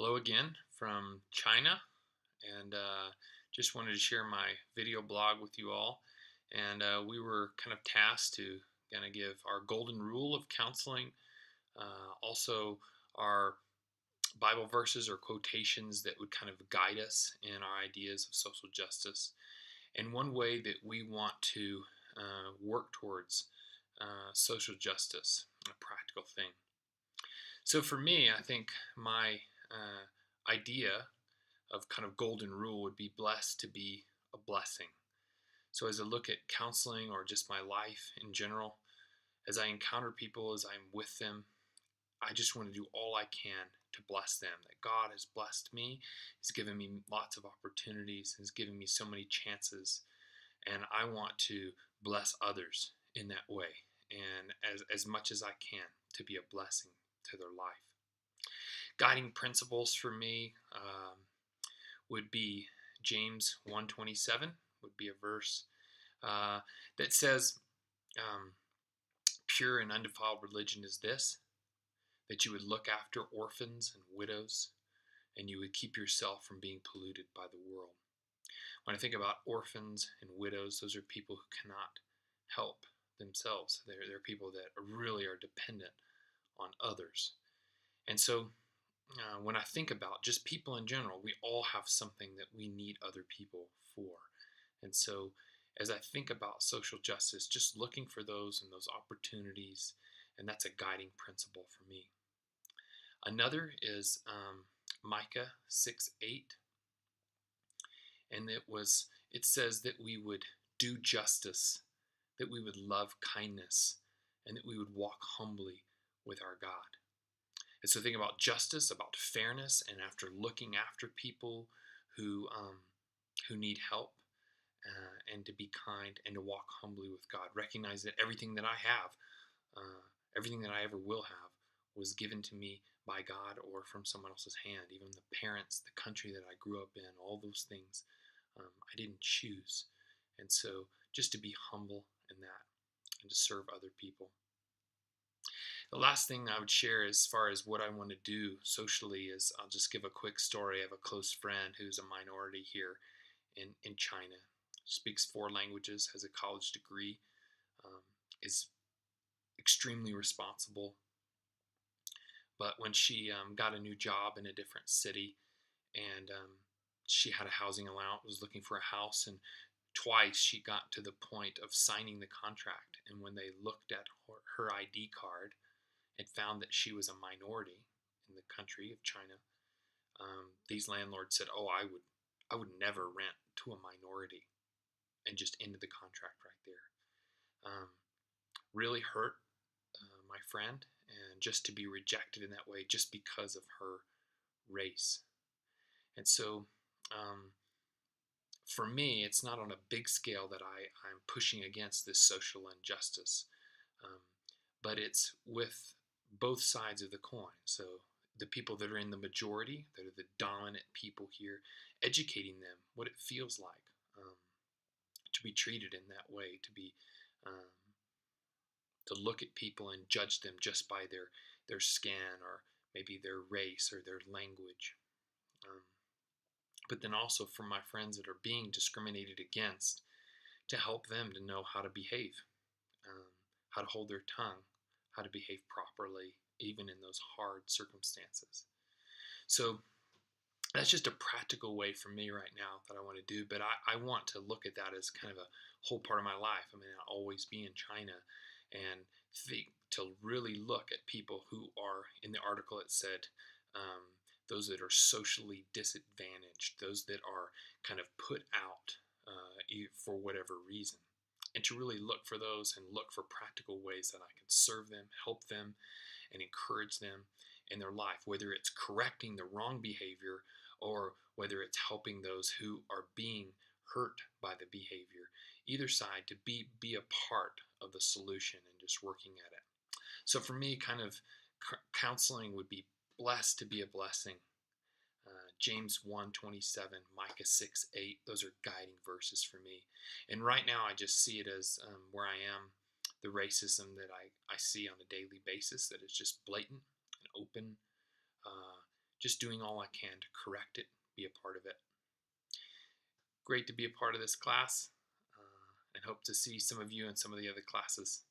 Hello again from China, and just wanted to share my video blog with you all. And we were kind of tasked to kind of give our golden rule of counseling, also our Bible verses or quotations that would kind of guide us in our ideas of social justice, and one way that we want to work towards social justice, a practical thing. So for me, I think my idea of kind of golden rule would be blessed to be a blessing. So as I look at counseling or just my life in general, as I encounter people, as I'm with them, I just want to do all I can to bless them. That God has blessed me, He's given me lots of opportunities, He's given me so many chances, and I want to bless others in that way, and as much as I can to be a blessing to their life. Guiding principles for me would be James 1:27 would be a verse that says, um, pure and undefiled religion is this, that you would look after orphans and widows, and you would keep yourself from being polluted by the world. When I think about orphans and widows, those are people who cannot help themselves. They're people that really are dependent on others. And so when I think about just people in general, we all have something that we need other people for. And so as I think about social justice, just looking for those and those opportunities, and that's a guiding principle for me. Another is Micah 6:8, and it says that we would do justice, that we would love kindness, and that we would walk humbly with our God. And so think about justice, about fairness, and after looking after people who need help, and to be kind and to walk humbly with God. Recognize that everything that I have, everything that I ever will have, was given to me by God or from someone else's hand. Even the parents, the country that I grew up in, all those things I didn't choose. And so just to be humble in that and to serve other people. The last thing I would share as far as what I want to do socially is I'll just give a quick story. I have a close friend who's a minority here in China. Speaks 4 languages, has a college degree, is extremely responsible. But when she got a new job in a different city, and she had a housing allowance, was looking for a house, and twice she got to the point of signing the contract. And when they looked at her ID card and found that she was a minority in the country of China, these landlords said, "Oh, I would never rent to a minority," and just ended the contract right there. Really hurt my friend, and just to be rejected in that way just because of her race. And so for me, it's not on a big scale that I'm pushing against this social injustice, but it's with both sides of the coin. So the people that are in the majority, that are the dominant people here, educating them what it feels like to be treated in that way, to look at people and judge them just by their skin or maybe their race or their language. But then also for my friends that are being discriminated against, to help them to know how to behave, how to hold their tongue, how to behave properly, even in those hard circumstances. So that's just a practical way for me right now that I want to do, but I want to look at that as kind of a whole part of my life. I mean, I'll always be in China, and to really look at people who are, in the article it said, those that are socially disadvantaged, those that are kind of put out for whatever reason, and to really look for those and look for practical ways that I can serve them, help them, and encourage them in their life, whether it's correcting the wrong behavior or whether it's helping those who are being hurt by the behavior. Either side, to be a part of the solution and just working at it. So for me, kind of counseling would be blessed to be a blessing. James 1:27, Micah 6:8, those are guiding verses for me. And right now I just see it as where I am, the racism that I see on a daily basis, that it's just blatant and open, just doing all I can to correct it, be a part of it. Great to be a part of this class, and hope to see some of you in some of the other classes.